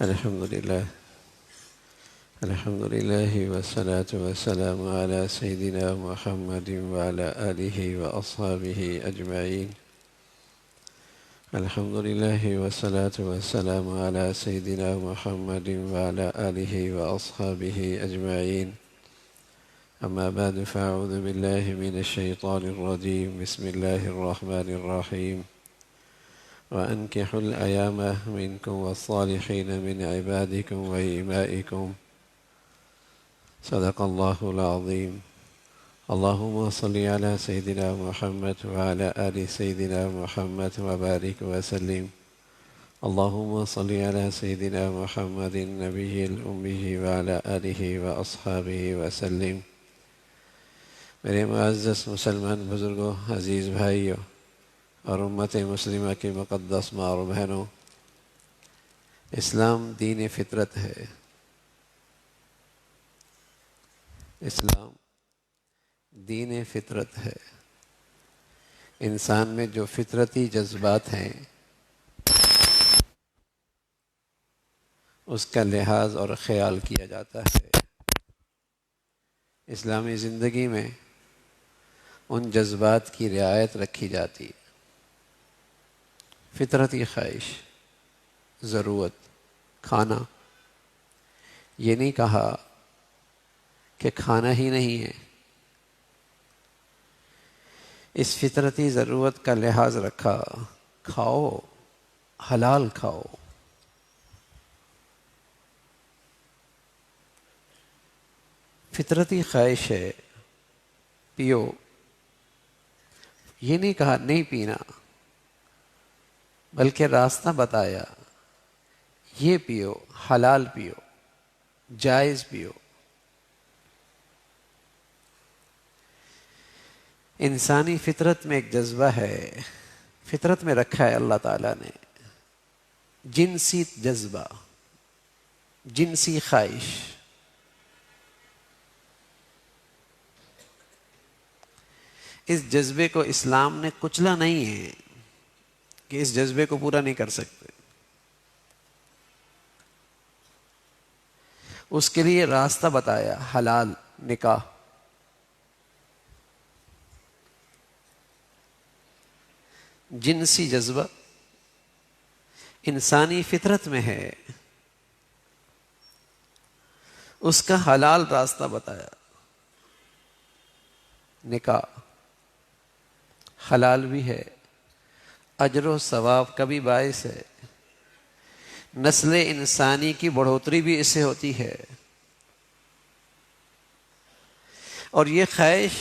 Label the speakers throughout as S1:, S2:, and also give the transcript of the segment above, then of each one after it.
S1: الحمد لله والصلاة والسلام على سيدنا محمد وعلى آله وأصحابه أجمعين. الحمد لله والصلاة والسلام على سيدنا محمد وعلى آله وأصحابه أجمعين. أما بعد، فأعوذ بالله من الشيطان الرجيم. بسم الله الرحمن الرحيم. وأنكحوا الأيام منكم والصالحين من عبادكم وإمائكم. صدق الله العظيم. اللهم صل على سيدنا محمد وعلى آل سيدنا محمد وبارك وسلم. اللهم صل على سيدنا محمد النبي الأمي وعلى آله وأصحابه وسلم. میرے معزز مسلمان بزرگوں، عزیز بھائیوں اور امت مسلمہ کی مقدس ماں اور بہنوں، اسلام دین فطرت ہے۔ اسلام دین فطرت ہے۔ انسان میں جو فطرتی جذبات ہیں اس کا لحاظ اور خیال کیا جاتا ہے۔ اسلامی زندگی میں ان جذبات کی رعایت رکھی جاتی ہے۔ فطرتی خواہش، ضرورت، کھانا، یہ نہیں کہا کہ کھانا ہی نہیں ہے، اس فطرتی ضرورت کا لحاظ رکھا، کھاؤ، حلال کھاؤ۔ فطرتی خواہش ہے، پیو، یہ نہیں کہا نہیں پینا، بلکہ راستہ بتایا، یہ پیو، حلال پیو، جائز پیو۔ انسانی فطرت میں ایک جذبہ ہے، فطرت میں رکھا ہے اللہ تعالیٰ نے، جنسی جذبہ، جنسی خواہش۔ اس جذبے کو اسلام نے کچلا نہیں ہے کہ اس جذبے کو پورا نہیں کر سکتے۔ اس کے لیے راستہ بتایا، حلال نکاح۔ جنسی جذبہ انسانی فطرت میں ہے، اس کا حلال راستہ بتایا، نکاح حلال بھی ہے، اجر و ثواب کا بھی باعث ہے، نسل انسانی کی بڑھوتری بھی اس سے ہوتی ہے، اور یہ خواہش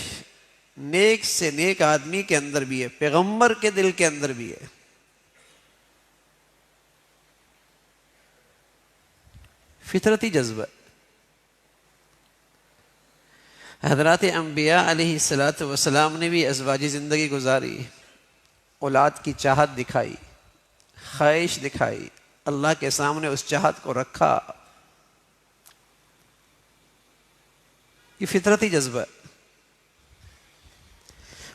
S1: نیک سے نیک آدمی کے اندر بھی ہے، پیغمبر کے دل کے اندر بھی ہے۔ فطرتی جذبہ۔ حضرات انبیاء علیہ السلام نے بھی ازواجی زندگی گزاری، اولاد کی چاہت دکھائی، خواہش دکھائی، اللہ کے سامنے اس چاہت کو رکھا۔ یہ فطرتی جذبہ۔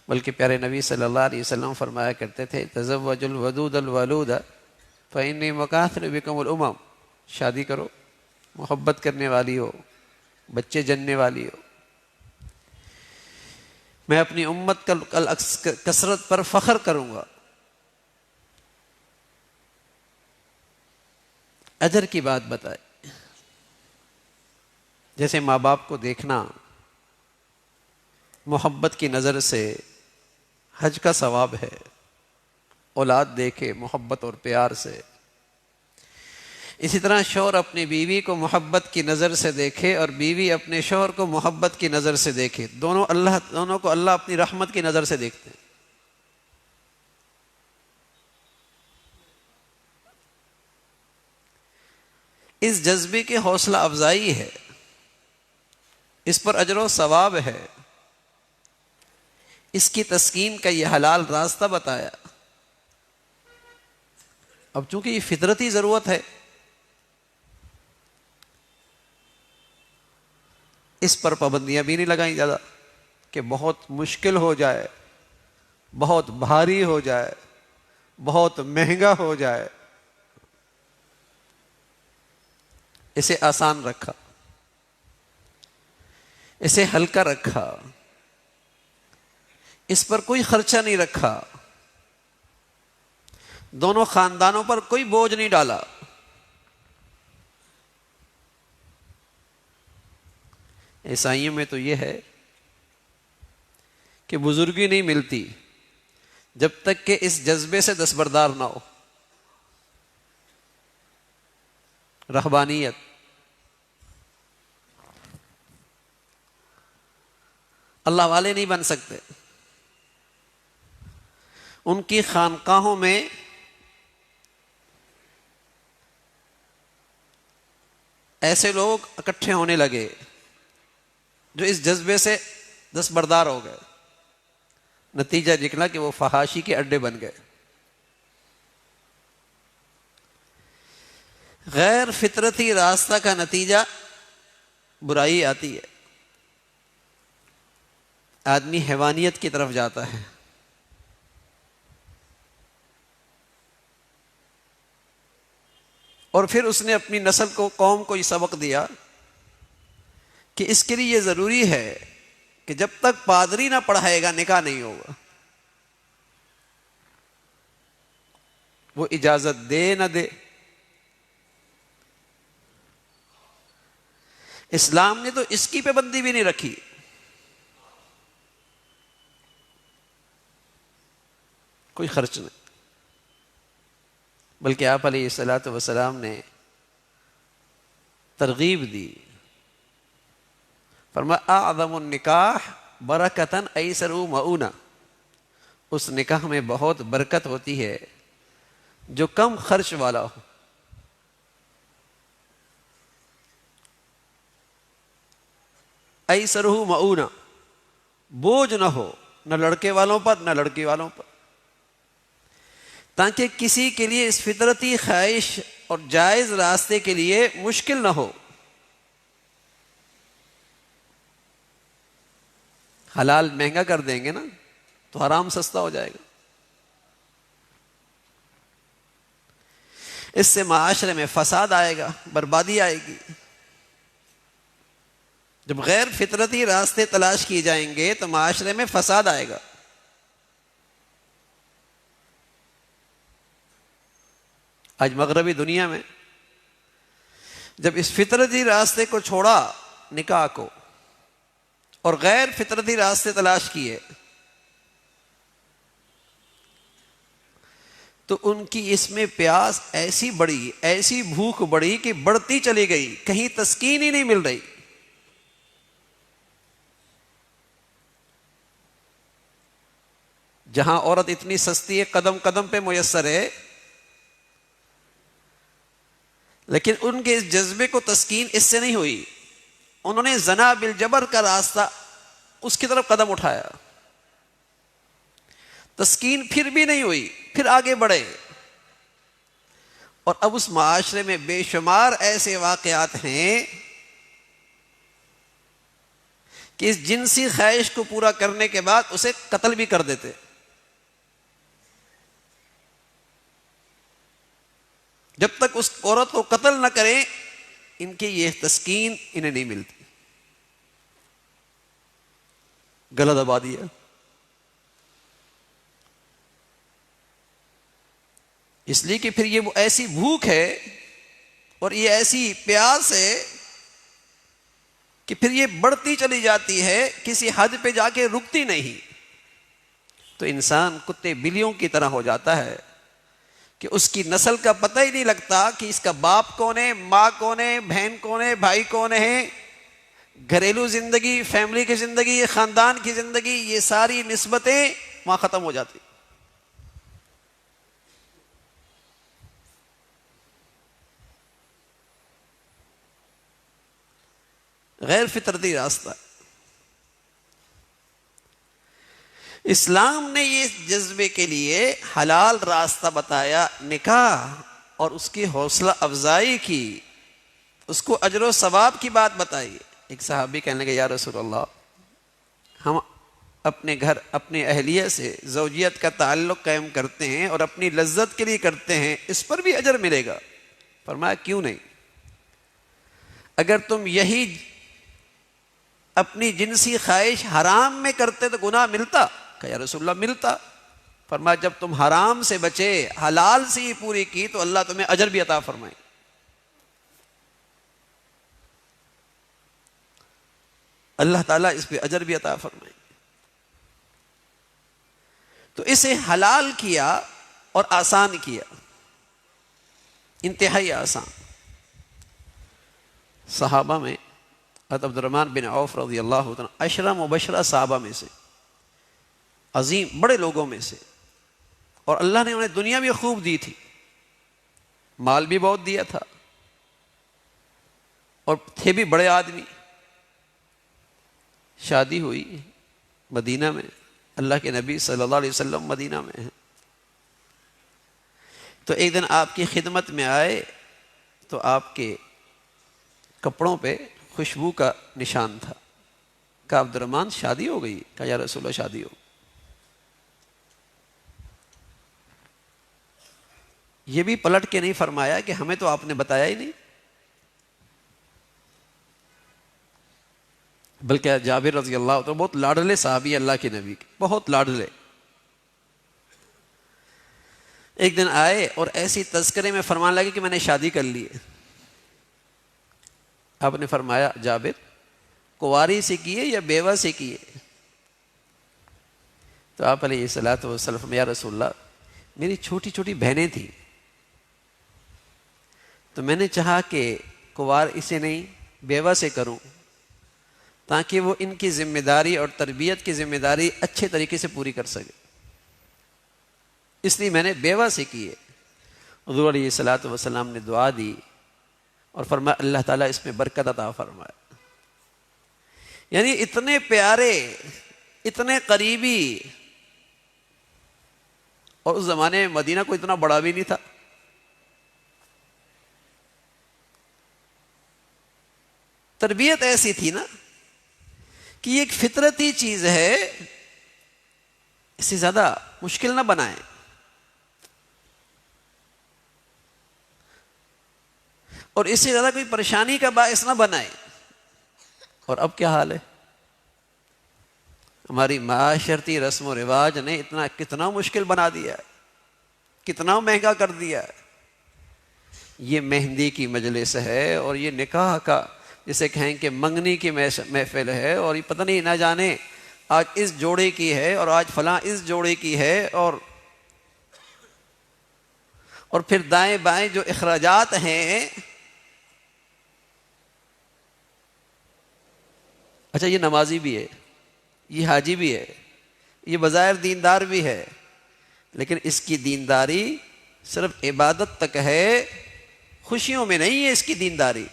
S1: بلکہ پیارے نبی صلی اللہ علیہ وسلم فرمایا کرتے تھے، تزوج الودود الولود فإنی مکاثر بکم الامم۔ شادی کرو، محبت کرنے والی ہو، بچے جننے والی ہو، میں اپنی امت کثرت پر فخر کروں گا۔ اجر کی بات بتائے، جیسے ماں باپ کو دیکھنا محبت کی نظر سے حج کا ثواب ہے، اولاد دیکھے محبت اور پیار سے، اسی طرح شوہر اپنی بیوی کو محبت کی نظر سے دیکھے اور بیوی اپنے شوہر کو محبت کی نظر سے دیکھے، دونوں کو اللہ اپنی رحمت کی نظر سے دیکھتے ہیں۔ اس جذبے کی حوصلہ افزائی ہے، اس پر اجر و ثواب ہے، اس کی تسکین کا یہ حلال راستہ بتایا۔ اب چونکہ یہ فطرتی ضرورت ہے، اس پر پابندیاں بھی نہیں لگائیں زیادہ کہ بہت مشکل ہو جائے، بہت بھاری ہو جائے، بہت مہنگا ہو جائے۔ اسے آسان رکھا، اسے ہلکا رکھا، اس پر کوئی خرچہ نہیں رکھا، دونوں خاندانوں پر کوئی بوجھ نہیں ڈالا۔ عیسائیوں میں تو یہ ہے کہ بزرگی نہیں ملتی جب تک کہ اس جذبے سے دستبردار نہ ہو۔ رہبانیت، اللہ والے نہیں بن سکتے۔ ان کی خانقاہوں میں ایسے لوگ اکٹھے ہونے لگے جو اس جذبے سے دستبردار ہو گئے، نتیجہ نکلا کہ وہ فحاشی کے اڈے بن گئے۔ غیر فطرتی راستہ کا نتیجہ برائی آتی ہے، آدمی حیوانیت کی طرف جاتا ہے۔ اور پھر اس نے اپنی نسل کو، قوم کو یہ سبق دیا کہ اس کے لیے یہ ضروری ہے کہ جب تک پادری نہ پڑھائے گا نکاح نہیں ہوگا، وہ اجازت دے نہ دے۔ اسلام نے تو اس کی پابندی بھی نہیں رکھی۔ کوئی خرچ نہیں، بلکہ آپ علیہ الصلوۃ والسلام نے ترغیب دی، فرمایا اعظم النکاح برکتاً ایسر مؤونہ، اس نکاح میں بہت برکت ہوتی ہے جو کم خرچ والا ہو۔ ایسرہ مؤونہ، بوجھ نہ ہو، نہ لڑکے والوں پر نہ لڑکی والوں پر، تاکہ کسی کے لیے اس فطرتی خواہش اور جائز راستے کے لیے مشکل نہ ہو۔ حلال مہنگا کر دیں گے نا تو حرام سستا ہو جائے گا۔ اس سے معاشرے میں فساد آئے گا، بربادی آئے گی۔ جب غیر فطرتی راستے تلاش کیے جائیں گے تو معاشرے میں فساد آئے گا۔ آج مغربی دنیا میں جب اس فطرتی راستے کو چھوڑا، نکاح کو، اور غیر فطرتی راستے تلاش کیے، تو ان کی اس میں پیاس ایسی بڑھی، ایسی بھوک بڑھی کہ بڑھتی چلی گئی، کہیں تسکین ہی نہیں مل رہی۔ جہاں عورت اتنی سستی ہے، قدم قدم پہ میسر ہے، لیکن ان کے اس جذبے کو تسکین اس سے نہیں ہوئی، انہوں نے زنا بالجبر کا راستہ، اس کی طرف قدم اٹھایا، تسکین پھر بھی نہیں ہوئی، پھر آگے بڑھے، اور اب اس معاشرے میں بے شمار ایسے واقعات ہیں کہ اس جنسی خواہش کو پورا کرنے کے بعد اسے قتل بھی کر دیتے۔ جب تک اس عورت کو قتل نہ کریں ان کی یہ تسکین انہیں نہیں ملتی۔ غلط آبادی ہے، اس لیے کہ پھر یہ وہ ایسی بھوک ہے اور یہ ایسی پیاس ہے کہ پھر یہ بڑھتی چلی جاتی ہے، کسی حد پہ جا کے رکتی نہیں، تو انسان کتے بلیوں کی طرح ہو جاتا ہے کہ اس کی نسل کا پتہ ہی نہیں لگتا کہ اس کا باپ کون ہے، ماں کون ہے، بہن کون ہے، بھائی کون ہے۔ گھریلو زندگی، فیملی کی زندگی، خاندان کی زندگی، یہ ساری نسبتیں وہاں ختم ہو جاتی۔ غیر فطرتی راستہ۔ اسلام نے یہ جذبے کے لیے حلال راستہ بتایا، نکاح، اور اس کی حوصلہ افزائی کی، اس کو اجر و ثواب کی بات بتائی۔ ایک صحابی کہنے لگے یا رسول اللہ، ہم اپنے گھر، اپنی اہلیہ سے زوجیت کا تعلق قائم کرتے ہیں اور اپنی لذت کے لیے کرتے ہیں، اس پر بھی اجر ملے گا؟ فرمایا کیوں نہیں؟ اگر تم یہی اپنی جنسی خواہش حرام میں کرتے تو گناہ ملتا؟ کہ یا رسول اللہ ملتا. فرمایا جب تم حرام سے بچے، حلال سے ہی پوری کی تو اللہ تمہیں اجر بھی عطا فرمائے. اللہ تعالیٰ اس پہ اجر بھی عطا فرمائے. تو اسے حلال کیا اور آسان کیا، انتہائی آسان. صحابہ میں حضرت عبد الرحمن بن عوف رضی اللہ عنہ عشرہ مبشرہ صحابہ میں سے، عظیم بڑے لوگوں میں سے، اور اللہ نے انہیں دنیا بھی خوب دی تھی، مال بھی بہت دیا تھا، اور تھے بھی بڑے آدمی. شادی ہوئی مدینہ میں، اللہ کے نبی صلی اللہ علیہ وسلم مدینہ میں ہیں. تو ایک دن آپ کی خدمت میں آئے تو آپ کے کپڑوں پہ خوشبو کا نشان تھا. کہا عبد الرحمن شادی ہو گئی؟ کہا یا رسول اللہ شادی ہو. یہ بھی پلٹ کے نہیں فرمایا کہ ہمیں تو آپ نے بتایا ہی نہیں، بلکہ جابر رضی اللہ عنہ بہت لاڈلے صحابی اللہ کے نبی کے، بہت لاڈلے. ایک دن آئے اور ایسی تذکرے میں فرمان لگے کہ میں نے شادی کر لی ہے. آپ نے فرمایا جابر کنواری سے کیے یا بیوہ سے کیے؟ تو آپ علیہ الصلوۃ والسلام یا رسول اللہ میری چھوٹی چھوٹی بہنیں تھیں تو میں نے چاہا کہ کنوار اسے نہیں بیوہ سے کروں تاکہ وہ ان کی ذمہ داری اور تربیت کی ذمہ داری اچھے طریقے سے پوری کر سکے، اس لیے میں نے بیوہ سے کیے. حضور علیہ الصلوۃ والسلام نے دعا دی اور فرمایا اللہ تعالیٰ اس میں برکت عطا فرمائے. یعنی اتنے پیارے، اتنے قریبی، اور اس زمانے میں مدینہ کو اتنا بڑا بھی نہیں تھا. تربیت ایسی تھی نا کہ یہ ایک فطرتی چیز ہے، اس سے زیادہ مشکل نہ بنائیں. اور اس سے زیادہ کوئی پریشانی کا باعث نہ بنائے. اور اب کیا حال ہے؟ ہماری معاشرتی رسم و رواج نے کتنا مشکل بنا دیا ہے، کتنا مہنگا کر دیا ہے. یہ مہندی کی مجلس ہے اور یہ نکاح کا جسے کہیں کہ منگنی کی محفل ہے، اور یہ پتہ نہیں نہ جانے آج اس جوڑے کی ہے اور آج فلاں اس جوڑے کی ہے، اور پھر دائیں بائیں جو اخراجات ہیں. اچھا یہ نمازی بھی ہے، یہ حاجی بھی ہے، یہ بظاہر دیندار بھی ہے، لیکن اس کی دینداری صرف عبادت تک ہے، خوشیوں میں نہیں ہے اس کی دینداری.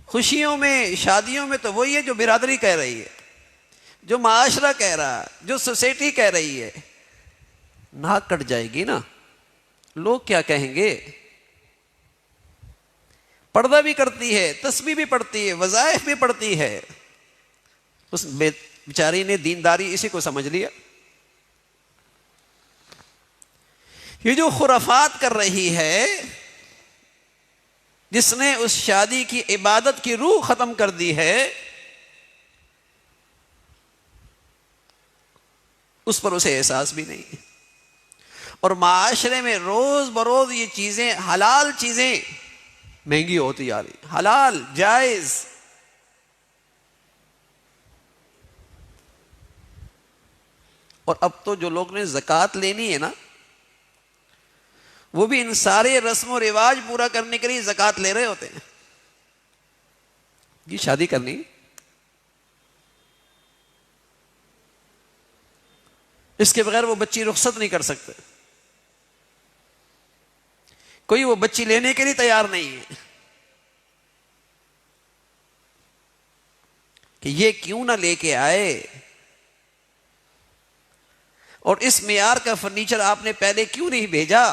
S1: خوشیوں میں، شادیوں میں تو وہی ہے جو برادری کہہ رہی ہے، جو معاشرہ کہہ رہا ہے، جو سوسائٹی کہہ رہی ہے. ناک کٹ جائے گی نا، لوگ کیا کہیں گے. پردہ بھی کرتی ہے، تسبیح بھی پڑھتی ہے، وظائف بھی پڑھتی ہے، اس بیچاری نے دینداری اسی کو سمجھ لیا. یہ جو خرافات کر رہی ہے، جس نے اس شادی کی عبادت کی روح ختم کر دی ہے، اس پر اسے احساس بھی نہیں. اور معاشرے میں روز بروز یہ چیزیں، حلال چیزیں مہنگی ہوتی جا رہی، حلال جائز. اور اب تو جو لوگ نے زکوٰۃ لینی ہے نا، وہ بھی ان سارے رسم و رواج پورا کرنے کے لیے زکوٰۃ لے رہے ہوتے ہیں. یہ شادی کرنی، اس کے بغیر وہ بچی رخصت نہیں کر سکتے. کوئی وہ بچی لینے کے لیے تیار نہیں ہے کہ یہ کیوں نہ لے کے آئے، اور اس معیار کا فرنیچر آپ نے پہلے کیوں نہیں بھیجا،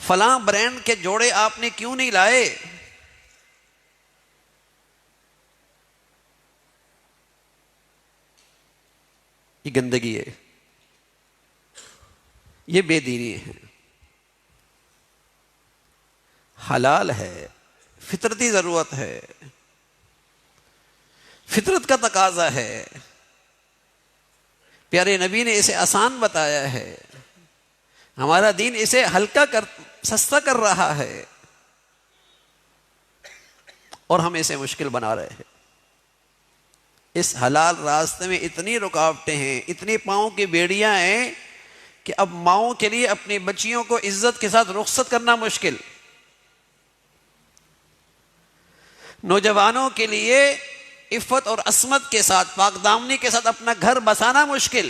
S1: فلاں برانڈ کے جوڑے آپ نے کیوں نہیں لائے. یہ گندگی ہے، یہ بے دینی ہے. حلال ہے
S2: فطرتی ضرورت ہے، فطرت کا تقاضا ہے. پیارے نبی نے اسے آسان بتایا ہے، ہمارا دین اسے سستا کر رہا ہے، اور ہم اسے مشکل بنا رہے ہیں. اس حلال راستے میں اتنی رکاوٹیں ہیں، اتنی پاؤں کی بیڑیاں ہیں کہ اب ماؤں کے لیے اپنی بچیوں کو عزت کے ساتھ رخصت کرنا مشکل، نوجوانوں کے لیے عفت اور عصمت کے ساتھ، پاک دامنی کے ساتھ اپنا گھر بسانا مشکل.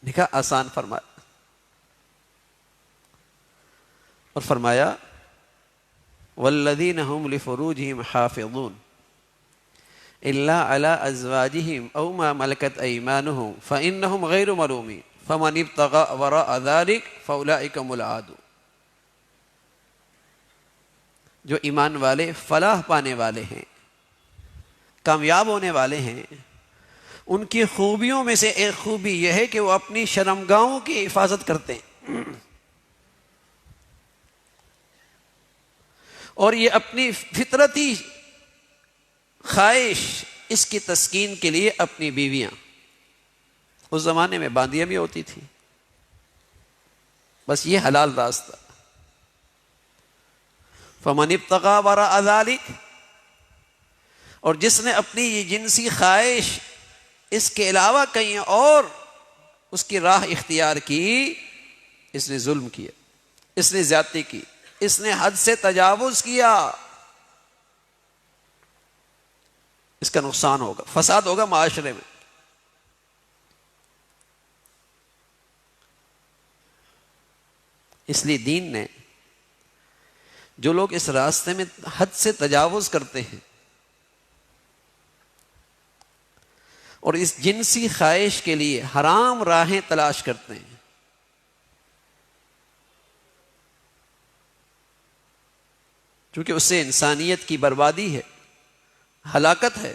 S2: نکاح آسان فرمایا، اور فرمایا والذین هم لفروجهم حافظون الا على ازواجهم او ما ملكت ايمانهم فانهم غير ملومين فمن ابتغى وراء ذلك فاولئك هم العادون. جو ایمان والے فلاح پانے والے ہیں، کامیاب ہونے والے ہیں، ان کی خوبیوں میں سے ایک خوبی یہ ہے کہ وہ اپنی شرمگاہوں کی حفاظت کرتے ہیں، اور یہ اپنی فطرتی خواہش اس کی تسکین کے لیے اپنی بیویاں، اس زمانے میں باندیاں بھی ہوتی تھی، بس یہ حلال راستہ. فمن ابتغى وراء ذلك، اور جس نے اپنی یہ جنسی خواہش اس کے علاوہ کہیں اور اس کی راہ اختیار کی، اس نے ظلم کیا، اس نے زیادتی کی، اس نے حد سے تجاوز کیا، اس کا نقصان ہوگا، فساد ہوگا معاشرے میں. اس لیے دین نے جو لوگ اس راستے میں حد سے تجاوز کرتے ہیں اور اس جنسی خواہش کے لیے حرام راہیں تلاش کرتے ہیں، چونکہ اس سے انسانیت کی بربادی ہے، ہلاکت ہے،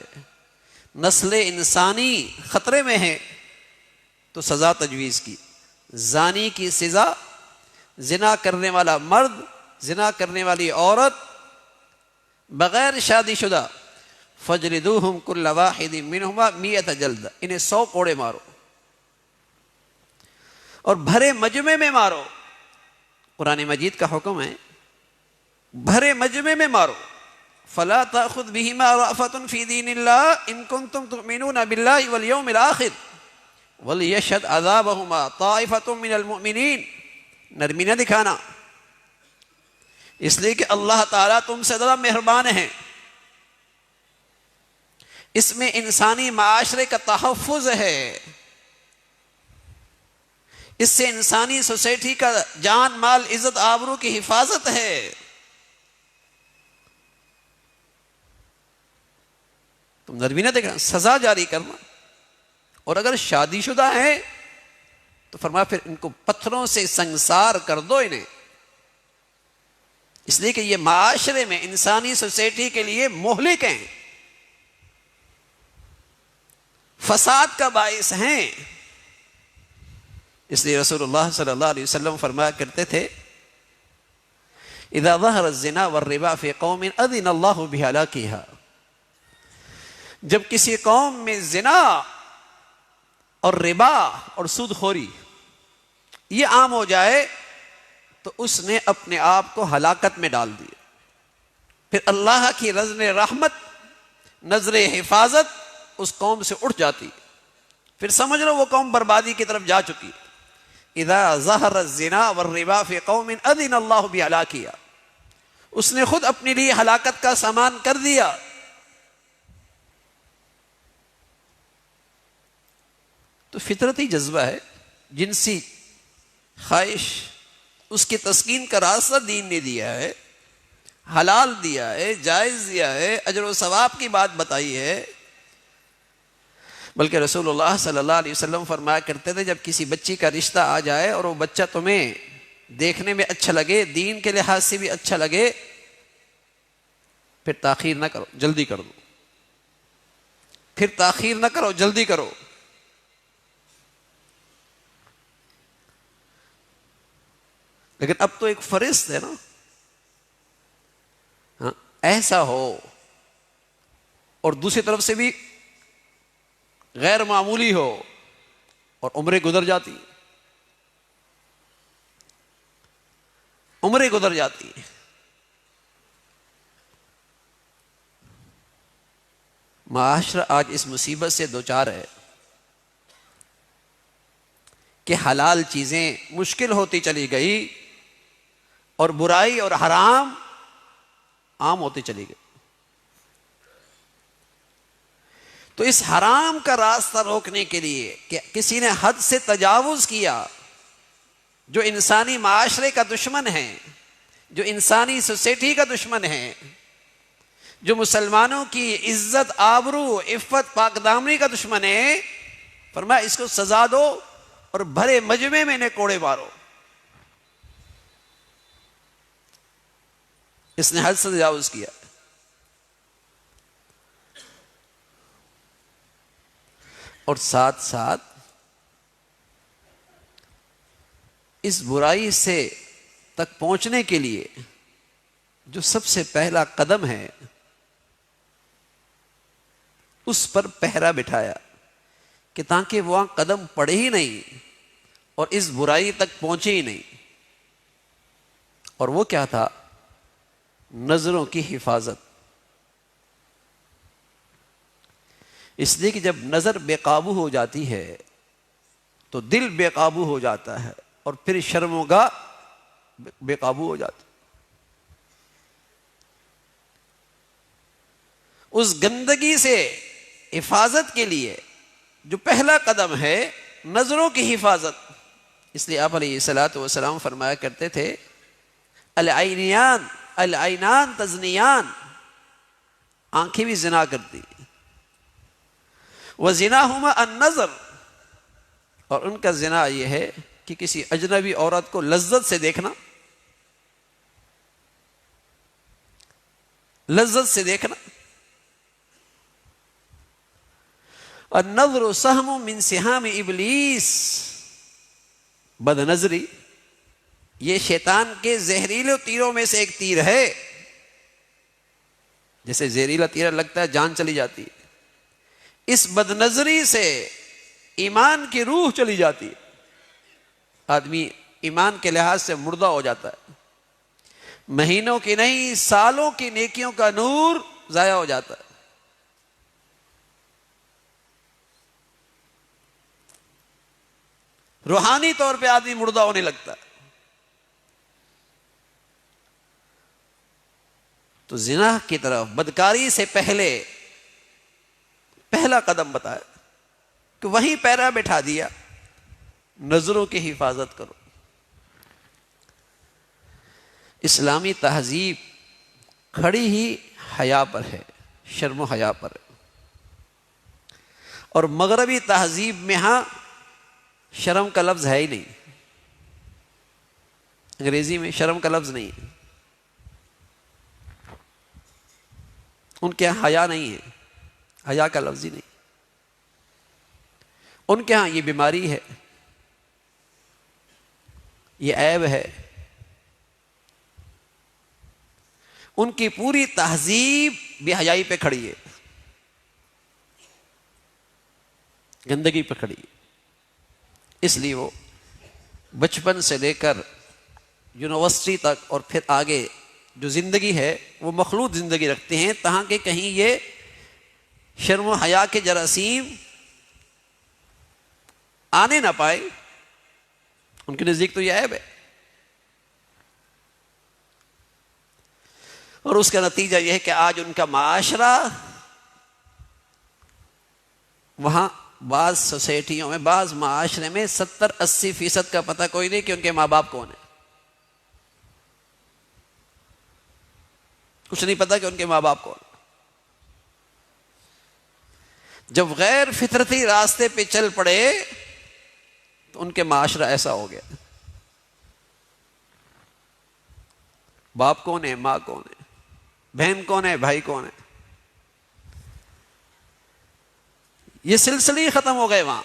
S2: نسل انسانی خطرے میں ہے، تو سزا تجویز کی. زانی کی سزا، زنا کرنے والا مرد، زنا کرنے والی عورت، بغیر شادی شدہ، فجلدوہم کل واحد منہما 100 جلدہ، انہیں 100 کوڑے مارو، اور بھرے مجمع میں مارو. قرآن مجید کا حکم ہے بھرے مجمع میں مارو. فلا تأخذ بہما رأفۃ فی دین اللہ ان کنتم تؤمنون باللہ والیوم الآخر ولیشہد عذابہما طائفۃ من المؤمنین. نرمی نہ دکھانا، اس لیے کہ اللہ تعالیٰ تم سے زیادہ مہربان ہیں. اس میں انسانی معاشرے کا تحفظ ہے، اس سے انسانی سوسائٹی کا جان مال عزت آبرو کی حفاظت ہے. تم نرمی نہ دیکھنا، سزا جاری کرنا. اور اگر شادی شدہ ہیں تو فرمایا پھر ان کو پتھروں سے سنگسار کر دو انہیں، اس لیے کہ یہ معاشرے میں انسانی سوسائٹی کے لیے مہلک ہیں، فساد کا باعث ہیں. اس لیے رسول اللہ صلی اللہ علیہ وسلم فرمایا کرتے تھے اذا ظہر الزنا والربا فی قوم اذن اللہ بہلاکہا. جب کسی قوم میں زنا اور ربا اور سود خوری یہ عام ہو جائے تو اس نے اپنے آپ کو ہلاکت میں ڈال دیا. پھر اللہ کی نظر رحمت، نظر حفاظت اس قوم سے اٹھ جاتی، پھر سمجھ لو وہ قوم بربادی کی طرف جا چکی. اذا ظہر الزنا والربا فی قوم اذن اللہ بہلاکہا، اس نے خود اپنے لیے ہلاکت کا سامان کر دیا. تو فطرتی جذبہ ہے، جنسی خواہش، اس کی تسکین کا راستہ دین نے دیا ہے، حلال دیا ہے، جائز دیا ہے، اجر و ثواب کی بات بتائی ہے. بلکہ رسول اللہ صلی اللہ علیہ وسلم فرمایا کرتے تھے جب کسی بچی کا رشتہ آ جائے اور وہ بچہ تمہیں دیکھنے میں اچھا لگے، دین کے لحاظ سے بھی اچھا لگے، پھر تاخیر نہ کرو، جلدی کر دو. پھر تاخیر نہ کرو، جلدی کرو. لیکن اب تو ایک فرشت ہے نا، ہاں ایسا ہو، اور دوسری طرف سے بھی غیر معمولی ہو اور عمریں گزر جاتی، عمریں گزر جاتی ہیں۔ معاشرہ آج اس مصیبت سے دوچار ہے کہ حلال چیزیں مشکل ہوتی چلی گئی اور برائی اور حرام عام ہوتی چلی گئی۔ تو اس حرام کا راستہ روکنے کے لیے کہ کسی نے حد سے تجاوز کیا، جو انسانی معاشرے کا دشمن ہے، جو انسانی سوسائٹی کا دشمن ہے، جو مسلمانوں کی عزت، آبرو، عفت، پاک دامنی کا دشمن ہے، فرمایا اس کو سزا دو اور بھرے مجمع میں انہیں کوڑے مارو۔ اس نے حد سے تجاوز کیا۔ اور ساتھ ساتھ اس برائی سے تک پہنچنے کے لیے جو سب سے پہلا قدم ہے اس پر پہرا بٹھایا کہ تاکہ وہاں قدم پڑے ہی نہیں اور اس برائی تک پہنچے ہی نہیں۔ اور وہ کیا تھا؟ نظروں کی حفاظت۔ اس لیے کہ جب نظر بے قابو ہو جاتی ہے تو دل بے قابو ہو جاتا ہے اور پھر شرم و گاہ بے قابو ہو جاتی۔ اس گندگی سے حفاظت کے لیے جو پہلا قدم ہے نظروں کی حفاظت، اس لیے آپ علیہ الصلوۃ والسلام فرمایا کرتے تھے العینیان العینان تزنیان، آنکھیں بھی زنا کرتی، وزناہما النظر، اور ان کا زنا یہ ہے کہ کسی اجنبی عورت کو لذت سے دیکھنا، لذت سے دیکھنا۔ النظر سہم من سہام ابلیس، بد نظری یہ شیطان کے زہریلے تیروں میں سے ایک تیر ہے۔ جیسے زہریلا تیر لگتا ہے جان چلی جاتی ہے، اس بد نظری سے ایمان کی روح چلی جاتی ہے، آدمی ایمان کے لحاظ سے مردہ ہو جاتا ہے، مہینوں کی نہیں سالوں کی نیکیوں کا نور ضائع ہو جاتا ہے۔ روحانی طور پہ آدمی مردہ ہونے لگتا ہے۔ تو زنا کی طرف بدکاری سے پہلے پہلا قدم بتایا کہ وہیں پیرا بٹھا دیا، نظروں کی حفاظت کرو۔ اسلامی تہذیب کھڑی ہی حیا پر ہے، شرم و حیا پر ہے، اور مغربی تہذیب میں ہاں شرم کا لفظ ہے ہی نہیں، انگریزی میں شرم کا لفظ نہیں ہے، ان کے یہاں حیا نہیں ہے، حیا کا لفظ ہی نہیں، ان کے ہاں یہ بیماری ہے، یہ عیب ہے۔ ان کی پوری تہذیب بے حیائی پہ کھڑی ہے، گندگی پہ کھڑی ہے۔ اس لیے وہ بچپن سے لے کر یونیورسٹی تک اور پھر آگے جو زندگی ہے وہ مخلوط زندگی رکھتے ہیں، تاکہ کہیں یہ شرم و حیا کے جراثیم آنے نہ پائے۔ ان کے نزدیک تو یہ عیب ہے، اور اس کا نتیجہ یہ ہے کہ آج ان کا معاشرہ وہاں بعض سوسائٹیوں میں، بعض معاشرے میں 70-80% کا پتہ کوئی نہیں کہ ان کے ماں باپ کون ہیں، کچھ نہیں پتا کہ ان کے ماں باپ کون۔ جب غیر فطرتی راستے پہ چل پڑے تو ان کے معاشرہ ایسا ہو گیا، باپ کون ہے، ماں کون ہے، بہن کون ہے، بھائی کون ہے، یہ سلسلے ہی ختم ہو گئے وہاں۔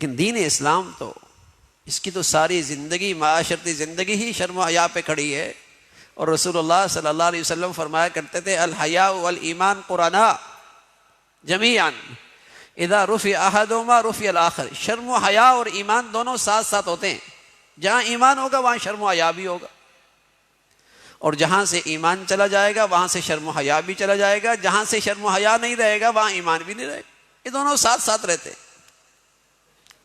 S2: لیکن دین اسلام تو اس کی تو ساری زندگی، معاشرتی زندگی ہی شرم و حیا پہ کھڑی ہے. اور رسول اللہ صلی اللہ علیہ وسلم فرمایا کرتے تھے الحیاء والایمان قرانا جمیعا اذا رفع احدهما رفع الاخر. شرم و حیا اور ایمان دونوں ساتھ ساتھ ہوتے ہیں. جہاں ایمان ہوگا وہاں شرم و حیا بھی ہوگا، اور جہاں سے ایمان چلا جائے گا وہاں سے شرم و حیا بھی چلا جائے گا. جہاں سے شرم و حیا نہیں رہے گا وہاں ایمان بھی نہیں رہے گا. یہ دونوں ساتھ ساتھ رہتے ہیں.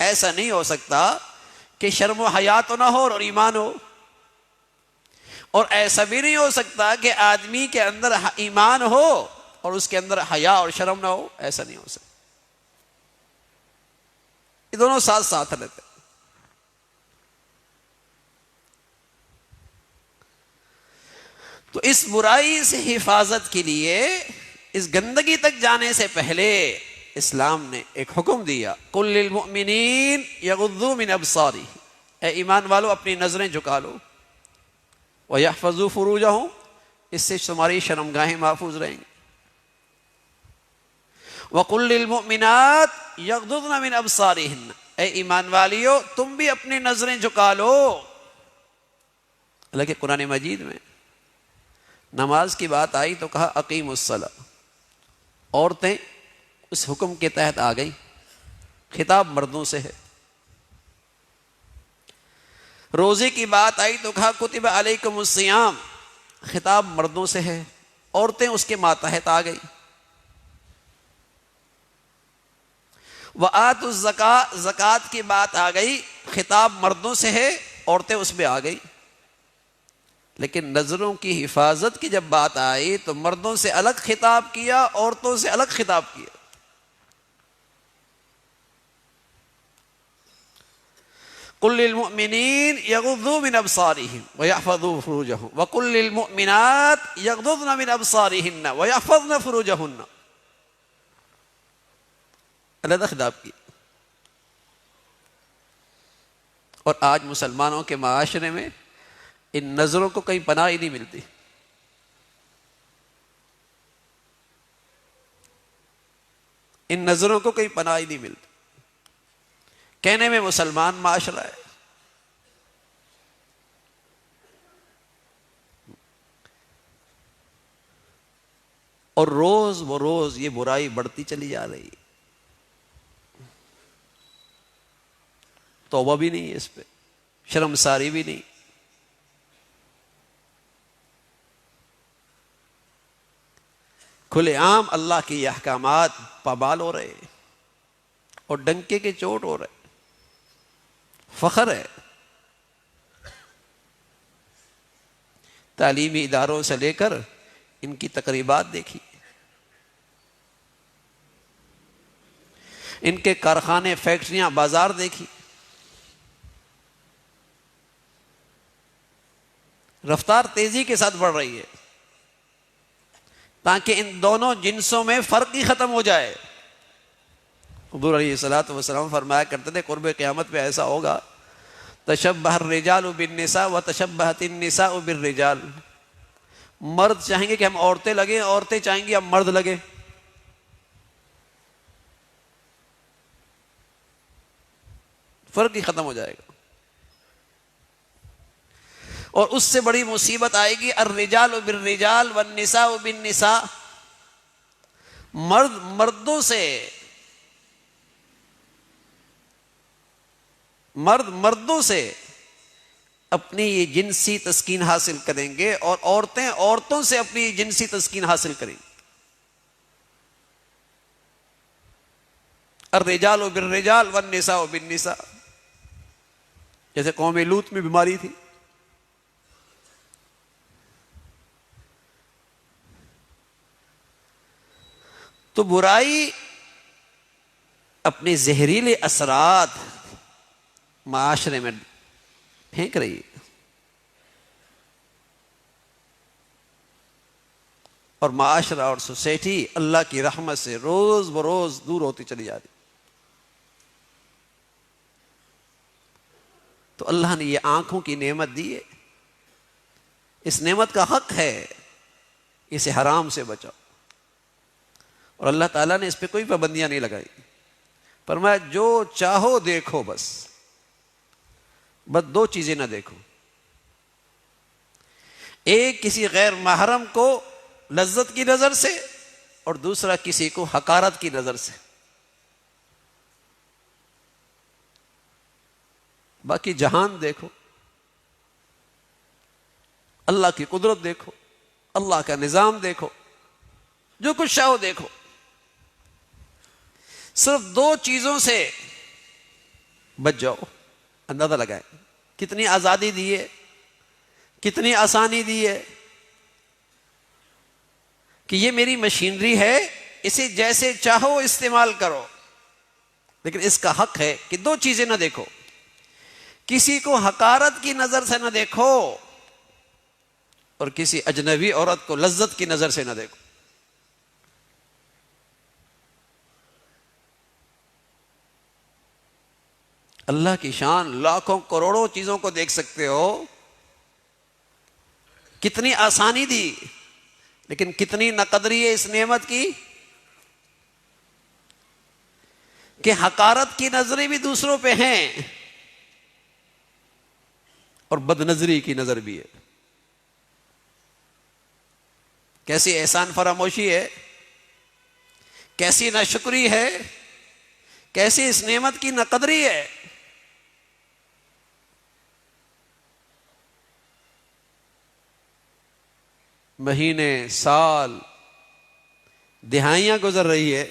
S2: ایسا نہیں ہو سکتا کہ شرم و حیا تو نہ ہو اور ایمان ہو، اور ایسا بھی نہیں ہو سکتا کہ آدمی کے اندر ایمان ہو اور اس کے اندر حیا اور شرم نہ ہو. ایسا نہیں ہو سکتا. یہ دونوں ساتھ ساتھ رہتے. تو اس برائی سے حفاظت کے لیے، اس گندگی تک جانے سے پہلے اسلام نے ایک حکم دیا قل للمؤمنین یغضوا من ابصارہم. اے ایمان والو اپنی نظریں جھکا لو. وَيَحْفَظُوا فُرُوجَهُمْ، اس سے تمہاری شرمگاہیں محفوظ رہیں گی. وَقُلْ لِلْمُؤْمِنَاتِ يَغْضُضْنَ مِنْ أَبْصَارِهِنَّ، اے ایمان والیو تم بھی اپنی نظریں جھکا لو. حالانکہ قرآن مجید میں نماز کی بات آئی تو کہا اقیموا الصلاۃ. عورتیں اس حکم کے تحت آ گئیں. خطاب مردوں سے ہے. روزے کی بات آئی تو کہا کتب علیکم الصیام. خطاب مردوں سے ہے. عورتیں اس کے ماتحت آ گئی. وآتوا الزکاۃ، زکوٰۃ کی بات آ گئی. خطاب مردوں سے ہے، عورتیں اس میں آ گئی. لیکن نظروں کی حفاظت کی جب بات آئی تو مردوں سے الگ خطاب کیا، عورتوں سے الگ خطاب کیا. قل للمؤمنین یغضوا من ابصارہم ویحفظوا فروجہم وقل للمؤمنات یغضضن من ابصارہن ویحفظن فروجہن. علیحدہ خطاب کی. اور آج مسلمانوں کے معاشرے میں ان نظروں کو کہیں پناہ ہی نہیں ملتی. ان نظروں کو کہیں پناہ ہی نہیں ملتی. کہنے میں مسلمان معاشرہ ہے، اور روز بروز یہ برائی بڑھتی چلی جا رہی. توبہ بھی نہیں ہے اس پہ، شرمساری بھی نہیں. کھلے عام اللہ کے یہ احکامات پامال ہو رہے ہیں اور ڈنکے کے چوٹ ہو رہے. فخر ہے تعلیمی اداروں سے لے کر ان کی تقریبات دیکھی، ان کے کارخانے، فیکٹریاں، بازار دیکھی. رفتار تیزی کے ساتھ بڑھ رہی ہے تاکہ ان دونوں جنسوں میں فرق ہی ختم ہو جائے. حضور علیہ الصلوۃ والسلام فرمایا کرتے تھے قرب قیامت میں ایسا ہوگا تشبہ الرجال بالنساء وتشبہت النساء بالرجال. مرد چاہیں گے کہ ہم عورتیں لگیں، عورتیں چاہیں گی ہم مرد لگیں. فرق ہی ختم ہو جائے گا. اور اس سے بڑی مصیبت آئے گی الرجال بالرجال والنساء بالنساء. مرد مردوں سے، مرد مردوں سے اپنی یہ جنسی تسکین حاصل کریں گے، اور عورتیں عورتوں سے اپنی جنسی تسکین حاصل کریں گی. الرجال بالرجال والنساء بالنساء. جیسے قوم لوط میں بیماری تھی. تو برائی اپنے زہریلے اثرات معاشرے میں پھینک رہی ہے، اور معاشرہ اور سوسائٹی اللہ کی رحمت سے روز بروز دور ہوتی چلی جا رہی. تو اللہ نے یہ آنکھوں کی نعمت دی ہے، اس نعمت کا حق ہے اسے حرام سے بچاؤ. اور اللہ تعالیٰ نے اس پہ کوئی پابندیاں نہیں لگائی. فرمایا جو چاہو دیکھو، بس دو چیزیں نہ دیکھو، ایک کسی غیر محرم کو لذت کی نظر سے، اور دوسرا کسی کو حقارت کی نظر سے. باقی جہان دیکھو، اللہ کی قدرت دیکھو، اللہ کا نظام دیکھو، جو کچھ چاہو دیکھو. صرف دو چیزوں سے بچ جاؤ. اندازہ لگائیں کتنی آزادی دی ہے، کتنی آسانی دی ہے کہ یہ میری مشینری ہے، اسے جیسے چاہو استعمال کرو، لیکن اس کا حق ہے کہ دو چیزیں نہ دیکھو. کسی کو حقارت کی نظر سے نہ دیکھو، اور کسی اجنبی عورت کو لذت کی نظر سے نہ دیکھو. اللہ کی شان، لاکھوں کروڑوں چیزوں کو دیکھ سکتے ہو، کتنی آسانی دی، لیکن کتنی ناقدری ہے اس نعمت کی کہ حقارت کی نظریں بھی دوسروں پہ ہیں اور بد نظری کی نظر بھی ہے. کیسی احسان فراموشی ہے، کیسی ناشکری ہے، کیسی اس نعمت کی ناقدری ہے. مہینے، سال، دہائیاں گزر رہی ہے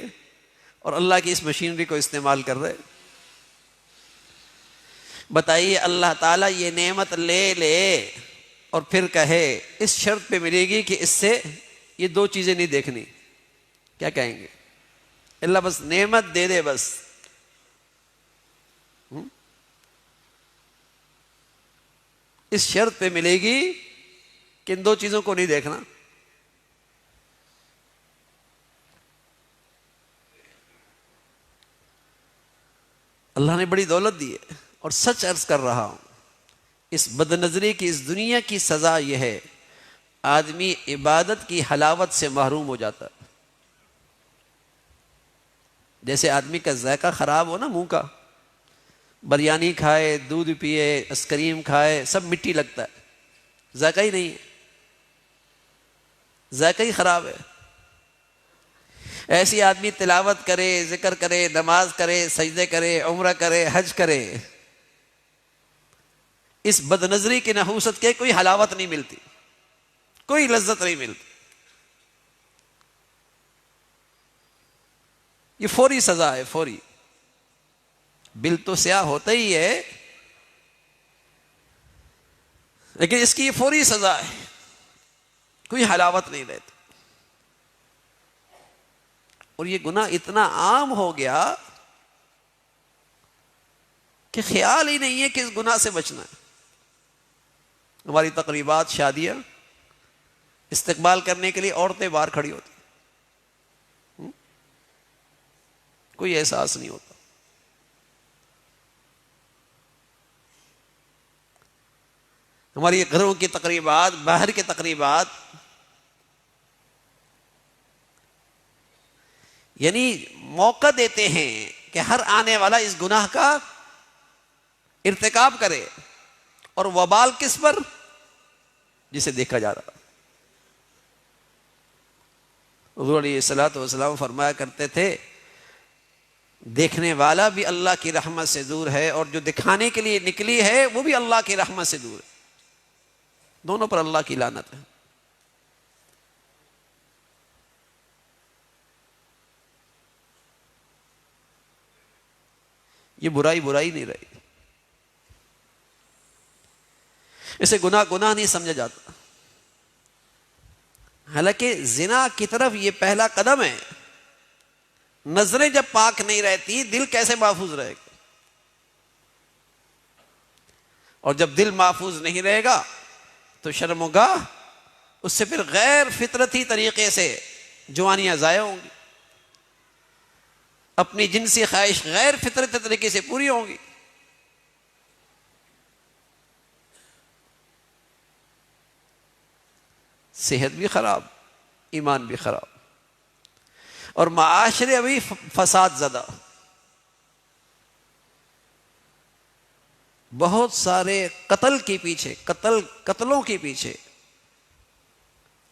S2: اور اللہ کی اس مشینری کو استعمال کر رہے. بتائیے اللہ تعالیٰ یہ نعمت لے لے اور پھر کہے اس شرط پہ ملے گی کہ اس سے یہ دو چیزیں نہیں دیکھنی، کیا کہیں گے؟ اللہ بس نعمت دے دے، بس اس شرط پہ ملے گی کہ ان دو چیزوں کو نہیں دیکھنا. اللہ نے بڑی دولت دی ہے، اور سچ عرض کر رہا ہوں، اس بد نظری کی، اس دنیا کی سزا یہ ہے آدمی عبادت کی حلاوت سے محروم ہو جاتا ہے. جیسے آدمی کا ذائقہ خراب ہو نا، منہ کا، بریانی کھائے، دودھ پیے، آئس کریم کھائے، سب مٹی لگتا ہے، ذائقہ ہی نہیں ہے، ذائقہ ہی خراب ہے. ایسی آدمی تلاوت کرے، ذکر کرے، نماز کرے، سجدے کرے، عمرہ کرے، حج کرے، اس بد نظری کی نحوست کے کوئی حلاوت نہیں ملتی، کوئی لذت نہیں ملتی. یہ فوری سزا ہے، فوری. بل تو سیاہ ہوتا ہی ہے، لیکن اس کی یہ فوری سزا ہے، کوئی حلاوت نہیں رہتی. اور یہ گناہ اتنا عام ہو گیا کہ خیال ہی نہیں ہے کہ اس گناہ سے بچنا ہے. ہماری تقریبات، شادیاں، استقبال کرنے کے لیے عورتیں باہر کھڑی ہوتی، کوئی احساس نہیں ہوتا. ہماری گھروں کی تقریبات، باہر کی تقریبات، یعنی موقع دیتے ہیں کہ ہر آنے والا اس گناہ کا ارتکاب کرے، اور وبال کس پر؟ جسے دیکھا جا رہا. حضور علیہ الصلوۃ والسلام فرمایا کرتے تھے دیکھنے والا بھی اللہ کی رحمت سے دور ہے، اور جو دکھانے کے لیے نکلی ہے وہ بھی اللہ کی رحمت سے دور ہے. دونوں پر اللہ کی لعنت ہے. یہ برائی برائی نہیں رہی، اسے گناہ گناہ نہیں سمجھا جاتا. حالانکہ زنا کی طرف یہ پہلا قدم ہے. نظریں جب پاک نہیں رہتی، دل کیسے محفوظ رہے گا؟ اور جب دل محفوظ نہیں رہے گا تو شرم و گاہ، اس سے پھر غیر فطرتی طریقے سے جوانیاں ضائع ہوں گی، اپنی جنسی خواہش غیر فطرتی طریقے سے پوری ہوں گی. صحت بھی خراب، ایمان بھی خراب، اور معاشرے ابھی فساد زدہ. بہت سارے قتل کے پیچھے، قتلوں کے پیچھے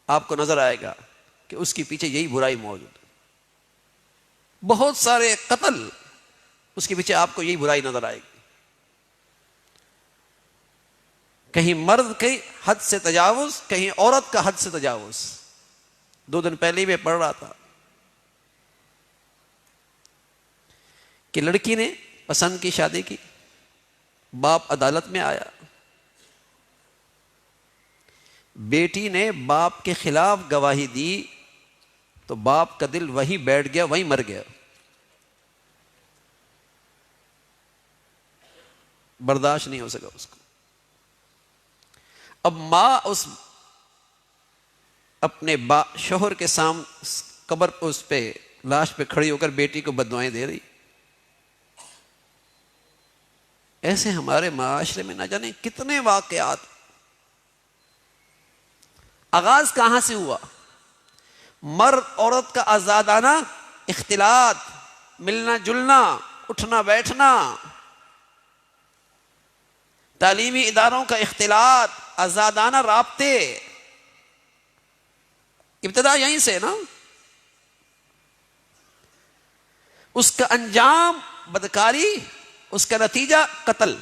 S2: آپ کو نظر آئے گا کہ اس کے پیچھے یہی برائی موجود ہے. بہت سارے قتل، اس کے پیچھے آپ کو یہی برائی نظر آئے گی. کہیں مرد کی حد سے تجاوز، کہیں عورت کا حد سے تجاوز. 2 دن پہلے ہی میں پڑھ رہا تھا کہ لڑکی نے پسند کی شادی کی، باپ عدالت میں آیا، بیٹی نے باپ کے خلاف گواہی دی تو باپ کا دل وہیں بیٹھ گیا، وہیں مر گیا. برداشت نہیں ہو سکا اس کو. اب ماں اس اپنے شوہر کے سامنے قبر پہ، اس پہ لاش پہ کھڑی ہو کر بیٹی کو بددعائیں دے رہی. ایسے ہمارے معاشرے میں نہ جانے کتنے واقعات. آغاز کہاں سے ہوا؟ مرد عورت کا آزادانہ اختلاط، ملنا جلنا، اٹھنا بیٹھنا، تعلیمی اداروں کا اختلاط، آزادانہ رابطے. ابتدا یہیں سے نا. اس کا انجام بدکاری، اس کا نتیجہ قتل.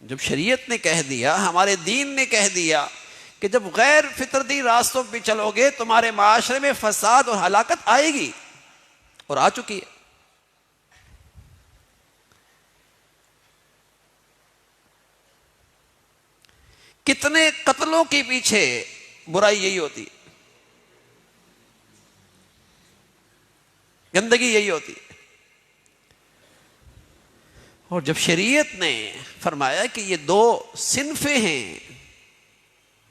S2: جب شریعت نے کہہ دیا، ہمارے دین نے کہہ دیا کہ جب غیر فطرتی راستوں پہ چلو گے تمہارے معاشرے میں فساد اور ہلاکت آئے گی، اور آ چکی ہے. کتنے قتلوں کے پیچھے برائی یہی ہوتی، گندگی یہی ہوتی. اور جب شریعت نے فرمایا کہ یہ 2 صنفیں ہیں،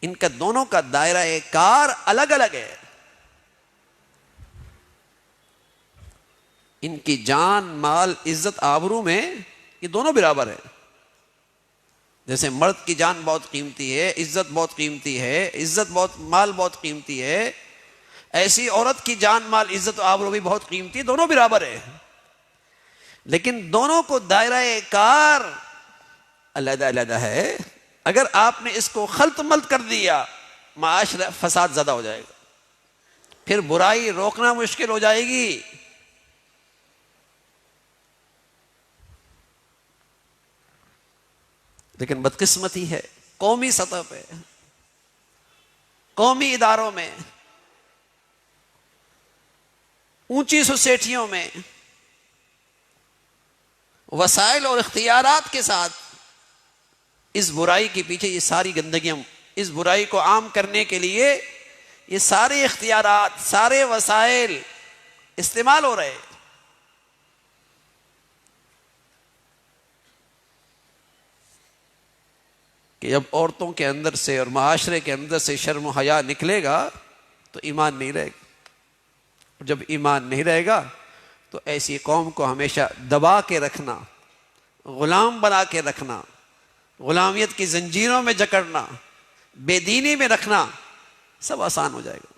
S2: ان کا دونوں کا دائرہ کار الگ الگ ہے، ان کی جان مال عزت آبرو میں یہ دونوں برابر ہیں. جیسے مرد کی جان بہت قیمتی ہے، عزت بہت قیمتی ہے، عزت بہت، مال بہت قیمتی ہے، ایسی عورت کی جان مال عزت و آبرو بھی بہت قیمتی ہے. دونوں برابر ہیں، لیکن دونوں کو دائرہ کار علیحدہ علیحدہ ہے. اگر آپ نے اس کو خلط ملط کر دیا، معاشرہ فساد زیادہ ہو جائے گا، پھر برائی روکنا مشکل ہو جائے گی. لیکن بدقسمتی ہے قومی سطح پہ، قومی اداروں میں، اونچی سوسائٹیوں میں وسائل اور اختیارات کے ساتھ اس برائی کے پیچھے یہ ساری گندگیاں، اس برائی کو عام کرنے کے لیے یہ سارے اختیارات، سارے وسائل استعمال ہو رہے ہیں. کہ جب عورتوں کے اندر سے اور معاشرے کے اندر سے شرم و حیا نکلے گا تو ایمان نہیں رہے گا. اور جب ایمان نہیں رہے گا تو ایسی قوم کو ہمیشہ دبا کے رکھنا، غلام بنا کے رکھنا، غلامیت کی زنجیروں میں جکڑنا، بے دینی میں رکھنا سب آسان ہو جائے گا،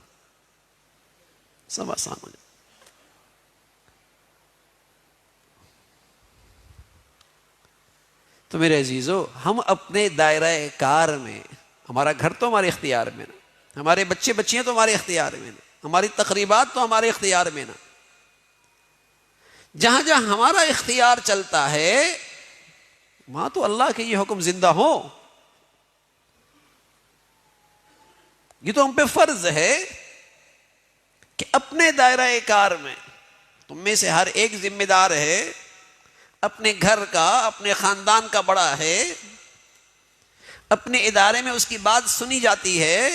S2: سب آسان ہو جائے گا. تو میرے عزیزو، ہم اپنے دائرہ کار میں، ہمارا گھر تو ہمارے اختیار میں نا، ہمارے بچے بچیاں تو ہمارے اختیار میں نا، ہماری تقریبات تو ہمارے اختیار میں نا. جہاں جہاں ہمارا اختیار چلتا ہے وہاں تو اللہ کے یہ حکم زندہ ہو. یہ تو ہم پہ فرض ہے کہ اپنے دائرہ کار میں، تم میں سے ہر ایک ذمہ دار ہے، اپنے گھر کا، اپنے خاندان کا بڑا ہے، اپنے ادارے میں اس کی بات سنی جاتی ہے،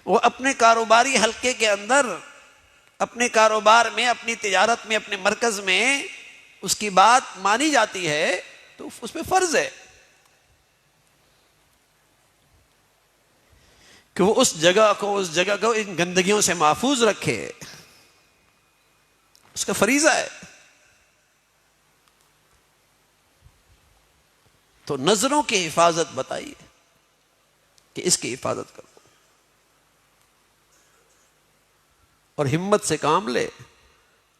S2: وہ اپنے کاروباری حلقے کے اندر، اپنے کاروبار میں، اپنی تجارت میں، اپنے مرکز میں اس کی بات مانی جاتی ہے، تو اس پہ فرض ہے کہ وہ اس جگہ کو ان گندگیوں سے محفوظ رکھے. اس کا فریضہ ہے. تو نظروں کی حفاظت بتائیے کہ اس کی حفاظت کرو اور ہمت سے کام لے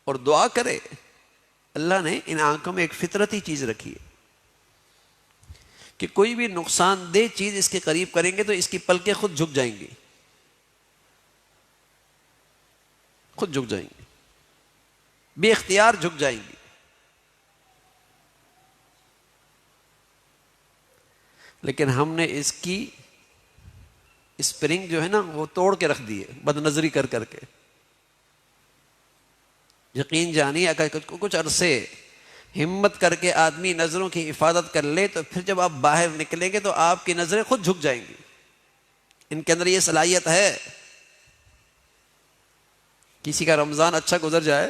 S2: اور دعا کرے. اللہ نے ان آنکھوں میں ایک فطرتی چیز رکھی ہے، کہ کوئی بھی نقصان دہ چیز اس کے قریب کریں گے تو اس کی پلکیں خود جھک جائیں گی، خود جھک جائیں گی، بے اختیار جھک جائیں گی۔ لیکن ہم نے اس کی اسپرنگ جو ہے نا وہ توڑ کے رکھ دی ہے، بد نظری کر کر کے۔ یقین جانیے اگر کچھ عرصے ہمت کر کے آدمی نظروں کی حفاظت کر لے تو پھر جب آپ باہر نکلیں گے تو آپ کی نظریں خود جھک جائیں گی۔ ان کے اندر یہ صلاحیت ہے۔ کسی کا رمضان اچھا گزر جائے،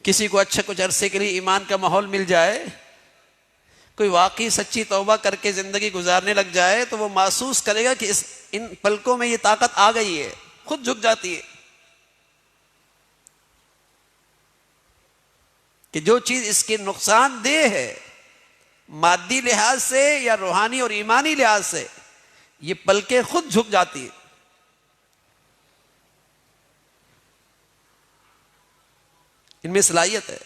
S2: کسی کو اچھا کچھ عرصے کے لیے ایمان کا ماحول مل جائے، کوئی واقعی سچی توبہ کر کے زندگی گزارنے لگ جائے تو وہ محسوس کرے گا کہ ان پلکوں میں یہ طاقت آ گئی ہے، خود جھک جاتی ہے کہ جو چیز اس کے نقصان دہ ہے مادی لحاظ سے یا روحانی اور ایمانی لحاظ سے، یہ پلکیں خود جھک جاتی ہے۔ ان میں صلاحیت ہے۔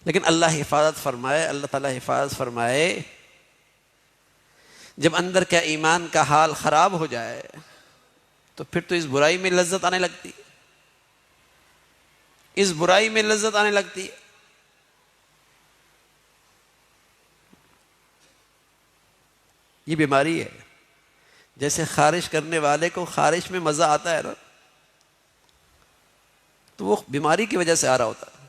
S2: لیکن اللہ حفاظت فرمائے، اللہ تعالیٰ حفاظت فرمائے، جب اندر کا ایمان کا حال خراب ہو جائے تو پھر تو اس برائی میں لذت آنے لگتی ہے، اس برائی میں لذت آنے لگتی ہے۔ یہ بیماری ہے۔ جیسے خارش کرنے والے کو خارش میں مزہ آتا ہے نا، تو وہ بیماری کی وجہ سے آ رہا ہوتا ہے۔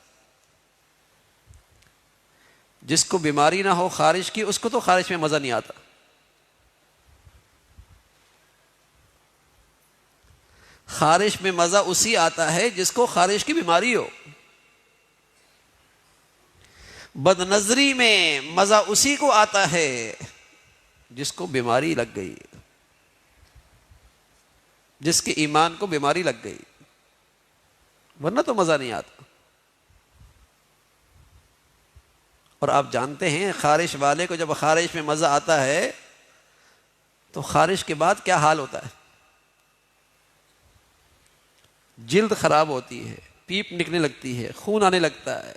S2: جس کو بیماری نہ ہو خارش کی، اس کو تو خارش میں مزہ نہیں آتا۔ خارش میں مزہ اسی آتا ہے جس کو خارش کی بیماری ہو۔ بد نظری میں مزہ اسی کو آتا ہے جس کو بیماری لگ گئی، جس کے ایمان کو بیماری لگ گئی، ورنہ تو مزہ نہیں آتا۔ اور آپ جانتے ہیں خارش والے کو جب خارش میں مزہ آتا ہے تو خارش کے بعد کیا حال ہوتا ہے؟ جلد خراب ہوتی ہے، پیپ نکلنے لگتی ہے، خون آنے لگتا ہے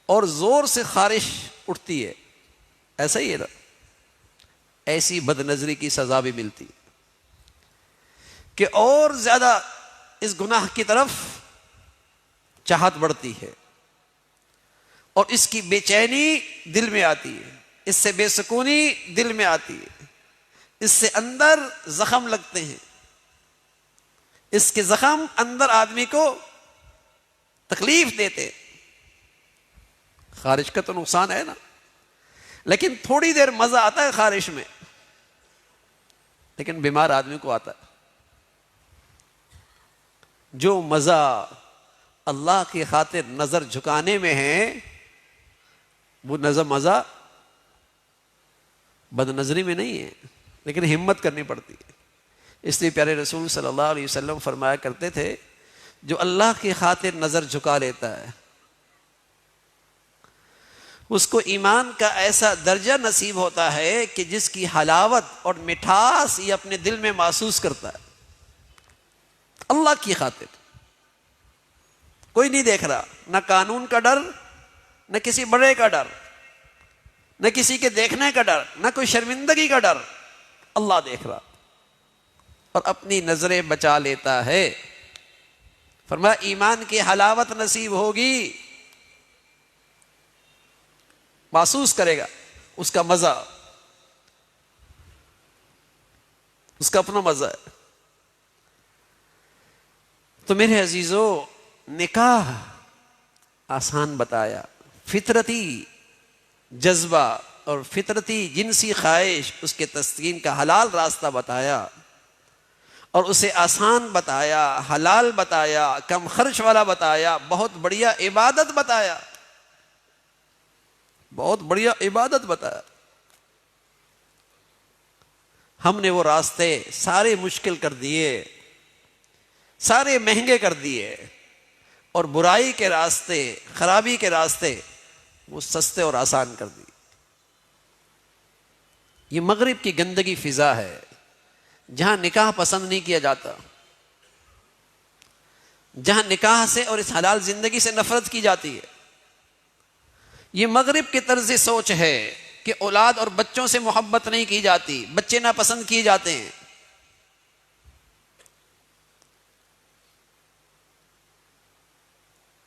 S2: اور زور سے خارش اٹھتی ہے۔ ایسا ہی ہے نا؟ ایسی بد نظری کی سزا بھی ملتی کہ اور زیادہ اس گناہ کی طرف چاہت بڑھتی ہے اور اس کی بے چینی دل میں آتی ہے، اس سے بے سکونی دل میں آتی ہے، اس سے اندر زخم لگتے ہیں، اس کے زخم اندر آدمی کو تکلیف دیتے۔ خارش کا تو نقصان ہے نا، لیکن تھوڑی دیر مزہ آتا ہے خارش میں، لیکن بیمار آدمی کو آتا ہے۔ جو مزہ اللہ کی خاطر نظر جھکانے میں ہے وہ مزہ بد نظری میں نہیں ہے، لیکن ہمت کرنی پڑتی ہے۔ اس لیے پیارے رسول صلی اللہ علیہ وسلم فرمایا کرتے تھے جو اللہ کی خاطر نظر جھکا لیتا ہے اس کو ایمان کا ایسا درجہ نصیب ہوتا ہے کہ جس کی حلاوت اور مٹھاس یہ اپنے دل میں محسوس کرتا ہے۔ اللہ کی خاطر کوئی نہیں دیکھ رہا، نہ قانون کا ڈر، نہ کسی بڑے کا ڈر، نہ کسی کے دیکھنے کا ڈر، نہ کوئی شرمندگی کا ڈر، اللہ دیکھ رہا اور اپنی نظریں بچا لیتا ہے۔ فرمایا ایمان کی حلاوت نصیب ہوگی، محسوس کرے گا اس کا مزہ، اس کا اپنا مزہ ہے۔ تو میرے عزیزو، نکاح آسان بتایا، فطرتی جذبہ اور فطرتی جنسی خواہش اس کے تسکین کا حلال راستہ بتایا اور اسے آسان بتایا، حلال بتایا، کم خرچ والا بتایا، بہت بڑھیا عبادت بتایا، بہت بڑھیا عبادت بتایا۔ ہم نے وہ راستے سارے مشکل کر دیے، سارے مہنگے کر دیے، اور برائی کے راستے، خرابی کے راستے وہ سستے اور آسان کر دیے۔ یہ مغرب کی گندگی فضا ہے جہاں نکاح پسند نہیں کیا جاتا، جہاں نکاح سے اور اس حلال زندگی سے نفرت کی جاتی ہے۔ یہ مغرب کی طرز سوچ ہے کہ اولاد اور بچوں سے محبت نہیں کی جاتی، بچے ناپسند کیے جاتے ہیں۔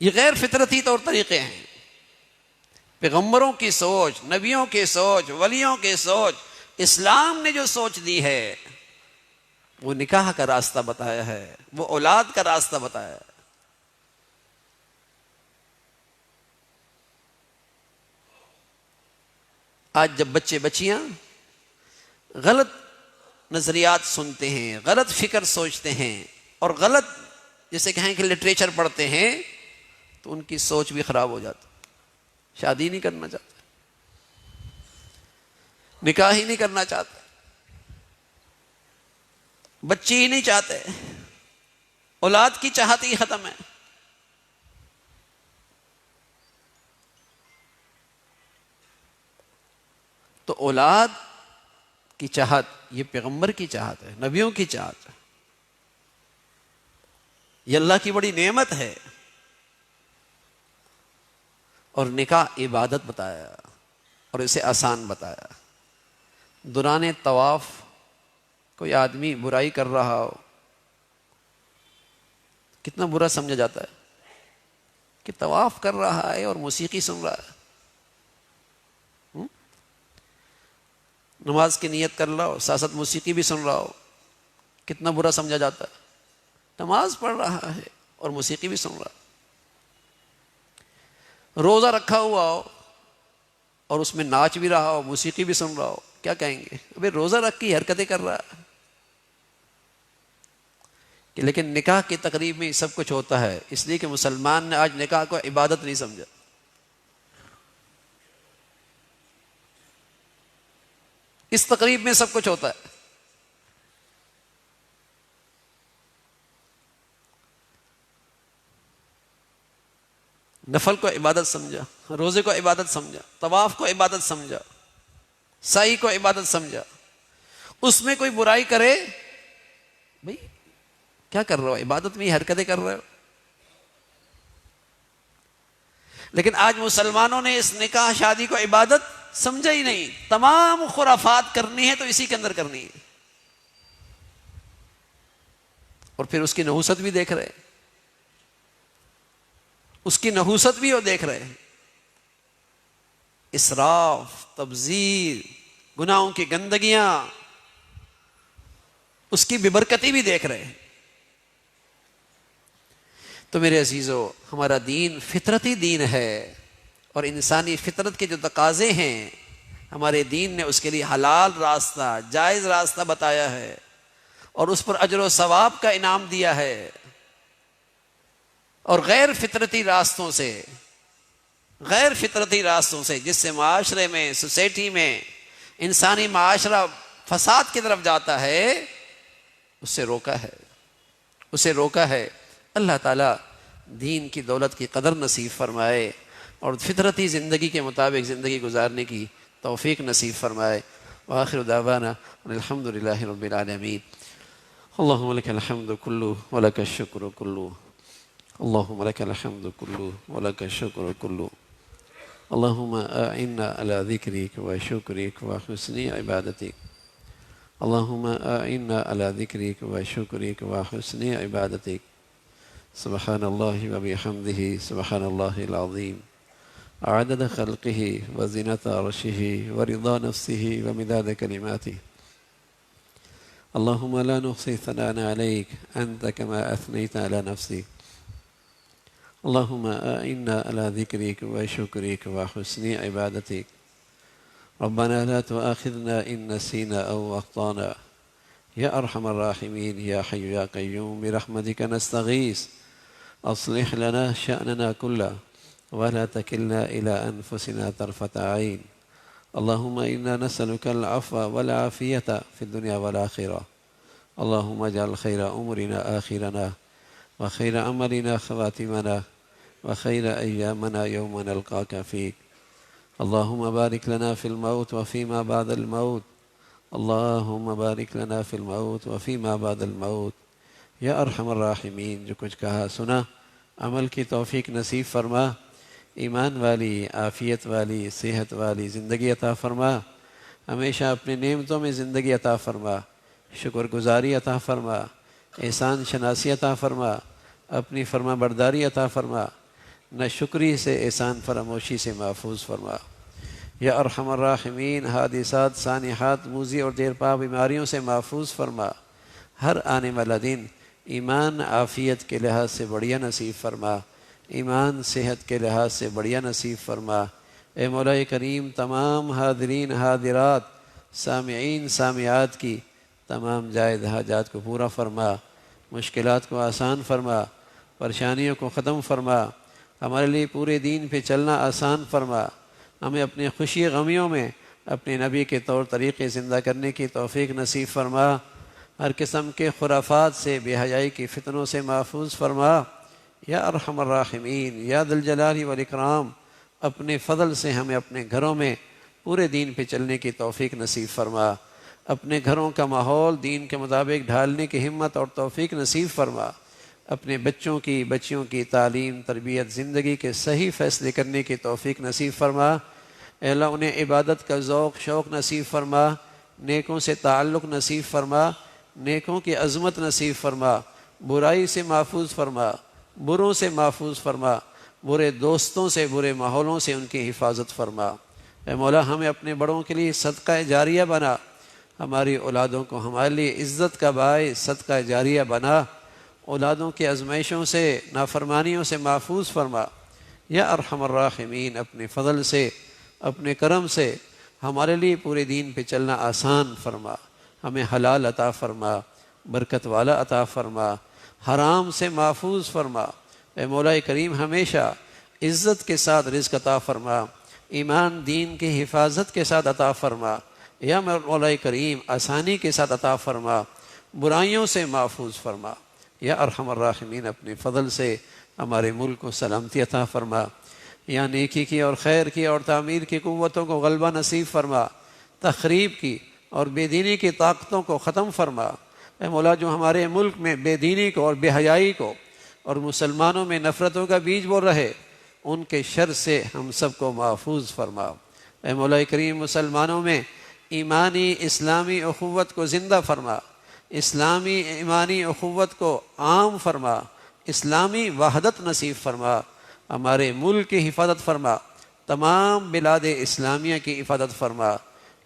S2: یہ غیر فطرتی طور طریقے ہیں۔ پیغمبروں کی سوچ، نبیوں کی سوچ، ولیوں کی سوچ، اسلام نے جو سوچ دی ہے وہ نکاح کا راستہ بتایا ہے، وہ اولاد کا راستہ بتایا ہے۔ آج جب بچے بچیاں غلط نظریات سنتے ہیں، غلط فکر سوچتے ہیں اور غلط جیسے کہیں کہ لٹریچر پڑھتے ہیں تو ان کی سوچ بھی خراب ہو جاتی، شادی نہیں کرنا چاہتے، نکاح ہی نہیں کرنا چاہتے، بچی ہی نہیں چاہتے، اولاد کی چاہت ہی ختم ہے۔ تو اولاد کی چاہت یہ پیغمبر کی چاہت ہے، نبیوں کی چاہت ہے، یہ اللہ کی بڑی نعمت ہے۔ اور نکاح عبادت بتایا اور اسے آسان بتایا۔ دوران طواف کوئی آدمی برائی کر رہا ہو، کتنا برا سمجھا جاتا ہے کہ طواف کر رہا ہے اور موسیقی سن رہا ہے۔ نماز کی نیت کر رہا ہو، ساتھ ساتھ موسیقی بھی سن رہا ہو، کتنا برا سمجھا جاتا ہے۔ نماز پڑھ رہا ہے اور موسیقی بھی سن رہا ہے۔ روزہ رکھا ہوا ہو اور اس میں ناچ بھی رہا ہو، موسیقی بھی سن رہا ہو، کیا کہیں گے؟ ابھی روزہ رکھ کی حرکتیں کر رہا ہے۔ لیکن نکاح کی تقریب میں سب کچھ ہوتا ہے، اس لیے کہ مسلمان نے آج نکاح کو عبادت نہیں سمجھا۔ اس تقریب میں سب کچھ ہوتا ہے۔ نفل کو عبادت سمجھا، روزے کو عبادت سمجھا، طواف کو عبادت سمجھا، سعی کو عبادت سمجھا۔ اس میں کوئی برائی کرے، بھئی کیا کر رہے ہو؟ عبادت میں ہی حرکتیں کر رہے ہو۔ لیکن آج مسلمانوں نے اس نکاح شادی کو عبادت سمجھا ہی نہیں۔ تمام خرافات کرنی ہے تو اسی کے اندر کرنی ہے، اور پھر اس کی نحوست بھی دیکھ رہے ہیں، اس کی نحوست بھی وہ دیکھ رہے ہیں، اسراف، تبذیر، گناہوں کی گندگیاں، اس کی ببرکتی بھی دیکھ رہے ہیں۔ تو میرے عزیزو، ہمارا دین فطرتی دین ہے، اور انسانی فطرت کے جو تقاضے ہیں ہمارے دین نے اس کے لیے حلال راستہ، جائز راستہ بتایا ہے، اور اس پر اجر و ثواب کا انعام دیا ہے۔ اور غیر فطرتی راستوں سے جس سے معاشرے میں، سوسائٹی میں انسانی معاشرہ فساد کی طرف جاتا ہے، اسے روکا ہے۔ اللہ تعالیٰ دین کی دولت کی قدر نصیب فرمائے اور فطرتی زندگی کے مطابق زندگی گزارنے کی توفیق نصیب فرمائے۔ وآخر دعوانا الحمد للہ رب العالمین۔ اللہم لک الحمد کلہ ولک الشکر کلہ، اللہم لک الحمد کلہ ولک الشکر کلہ، اللہم اعنا علی ذکرک وشکرک وحسن عبادتک، اللہم اعنا علی ذکرک وشکرک وحسن عبادتک، سبحان اللہ وبحمدہ سبحان اللہ العظیم، عدد خلقہ وزنۃ عرشہ ورضا نفسہ ومداد کلماتہ، اللہم لا نحصی ثناء علیک انت کما اثنیت علی نفسک، اللہم اعنا علی ذکرک وشکرک وحسن عبادتک، ربنا لا تؤاخذنا ان نسینا او اخطانا، یا ارحم الراحمین یا حی یا قیوم برحمتک نستغیث، اصلح لنا شأننا كله ولا تكلنا إلى أنفسنا طرفة عين، اللهم إنا نسألك العفو والعافية في الدنيا والآخرة، اللهم اجعل خير أمرنا آخرنا وخير عملنا خواتمنا وخير أيامنا يوم نلقاك فيك، اللهم بارك لنا في الموت وفيما بعد الموت، اللهم بارك لنا في الموت وفيما بعد الموت، یا ارحم الراحمین۔ جو کچھ کہا سنا عمل کی توفیق نصیب فرما،
S1: ایمان والی، عافیت والی، صحت والی زندگی عطا فرما، ہمیشہ اپنے نعمتوں میں زندگی عطا فرما، شکر گزاری عطا فرما، احسان شناسی عطا فرما، اپنی فرما برداری عطا فرما، نہ شکری سے احسان فراموشی سے محفوظ فرما۔ یا ارحم الراحمین، حادثات، سانحات، موذی اور دیرپا بیماریوں سے محفوظ فرما، ہر آنے والا دن ایمان عافیت کے لحاظ سے بڑھیا نصیب فرما، ایمان صحت کے لحاظ سے بڑھیا نصیب فرما۔ اے مولا کریم، تمام حاضرین حاضرات، سامعین سامعات کی تمام جائز حاجات کو پورا فرما، مشکلات کو آسان فرما، پریشانیوں کو ختم فرما، ہمارے لیے پورے دین پہ چلنا آسان فرما، ہمیں اپنے خوشی غمیوں میں اپنے نبی کے طور طریقے زندہ کرنے کی توفیق نصیب فرما، ہر قسم کے خرافات سے، بے حیائی کی فتنوں سے محفوظ فرما۔ یا ارحم الراحمین، یا ذی الجلال والاکرام، اپنے فضل سے ہمیں اپنے گھروں میں پورے دین پہ چلنے کی توفیق نصیب فرما، اپنے گھروں کا ماحول دین کے مطابق ڈھالنے کی ہمت اور توفیق نصیب فرما، اپنے بچوں کی بچیوں کی تعلیم، تربیت، زندگی کے صحیح فیصلے کرنے کی توفیق نصیب فرما۔ اے اللہ، انہیں عبادت کا ذوق شوق نصیب فرما، نیکوں سے تعلق نصیب فرما، نیکوں کی عظمت نصیب فرما، برائی سے محفوظ فرما، بروں سے محفوظ فرما، برے دوستوں سے، برے ماحولوں سے ان کی حفاظت فرما۔ اے مولا، ہمیں اپنے بڑوں کے لیے صدقہ جاریہ بنا، ہماری اولادوں کو ہمارے لیے عزت کا باعث صدقہ جاریہ بنا، اولادوں کی آزمائشوں سے، نافرمانیوں سے محفوظ فرما۔ یا ارحم الراحمین، اپنے فضل سے، اپنے کرم سے ہمارے لیے پورے دین پہ چلنا آسان فرما، ہمیں حلال عطا فرما، برکت والا عطا فرما، حرام سے محفوظ فرما۔ اے مولا کریم، ہمیشہ عزت کے ساتھ رزق عطا فرما، ایمان دین کی حفاظت کے ساتھ عطا فرما۔ یا مولا کریم، آسانی کے ساتھ عطا فرما، برائیوں سے محفوظ فرما۔ یا ارحم الراحمین، اپنے فضل سے ہمارے ملک کو سلامتی عطا فرما، یا نیکی کی اور خیر کی اور تعمیر کی قوتوں کو غلبہ نصیب فرما، تخریب کی اور بے دینی کی طاقتوں کو ختم فرما۔ اے مولا، جو ہمارے ملک میں بے دینی کو اور بے حیائی کو اور مسلمانوں میں نفرتوں کا بیج بو رہے، ان کے شر سے ہم سب کو محفوظ فرما۔ اے مولا کریم، مسلمانوں میں ایمانی اسلامی اخوت کو زندہ فرما، اسلامی ایمانی اخوت کو عام فرما، اسلامی وحدت نصیب فرما، ہمارے ملک کی حفاظت فرما، تمام بلاد اسلامیہ کی حفاظت فرما۔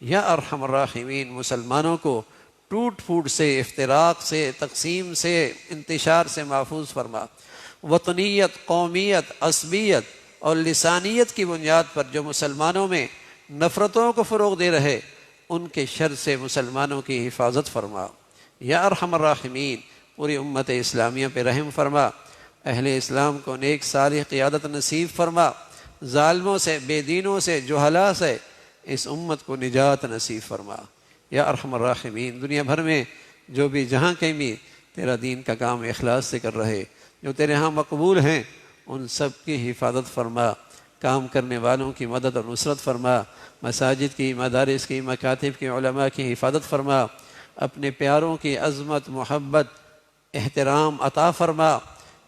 S1: یا ارحم الراحمین، مسلمانوں کو ٹوٹ پھوٹ سے، افتراق سے، تقسیم سے، انتشار سے محفوظ فرما۔ وطنیت، قومیت، عصبیت اور لسانیت کی بنیاد پر جو مسلمانوں میں نفرتوں کو فروغ دے رہے، ان کے شر سے مسلمانوں کی حفاظت فرما۔ یا ارحم الراحمین، پوری امت اسلامیہ پہ رحم فرما، اہل اسلام کو نیک صالح قیادت نصیب فرما، ظالموں سے، بے دینوں سے، جہلاء سے اس امت کو نجات نصیب فرما۔ یا ارحم الراحمین، دنیا بھر میں جو بھی جہاں کہیں بھی تیرا دین کا کام اخلاص سے کر رہے، جو تیرے ہاں مقبول ہیں، ان سب کی حفاظت فرما، کام کرنے والوں کی مدد اور نصرت فرما، مساجد کی، مدارس کی، مکاتب کی، علماء کی حفاظت فرما، اپنے پیاروں کی عظمت، محبت، احترام عطا فرما۔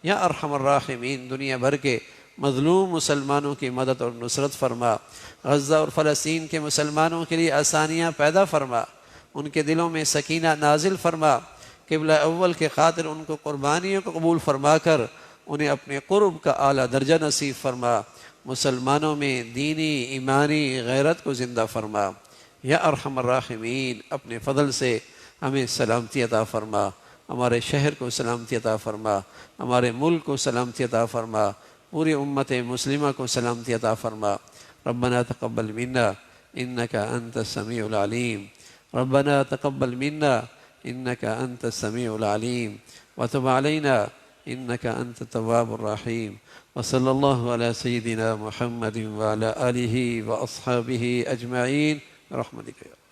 S1: یا ارحم الراحمین، دنیا بھر کے مظلوم مسلمانوں کی مدد اور نصرت فرما، غزہ اور فلسطین کے مسلمانوں کے لیے آسانیاں پیدا فرما، ان کے دلوں میں سکینہ نازل فرما، قبلہ اول کے خاطر ان کو قربانیوں کو قبول فرما کر انہیں اپنے قرب کا اعلیٰ درجہ نصیب فرما، مسلمانوں میں دینی ایمانی غیرت کو زندہ فرما۔ یا ارحم الراحمین، اپنے فضل سے ہمیں سلامتی عطا فرما، ہمارے شہر کو سلامتی عطا فرما، ہمارے ملک کو سلامتی عطا فرما، پوری امت مسلمہ کو سلامتی عطا فرما۔ ربنا تقبل منا انك انت السميع العليم، ربنا تقبل منا انك انت السميع العليم وتب علينا انك انت التواب الرحيم، وصلى الله على سيدنا محمد وعلى آله واصحابه اجمعين برحمتك يا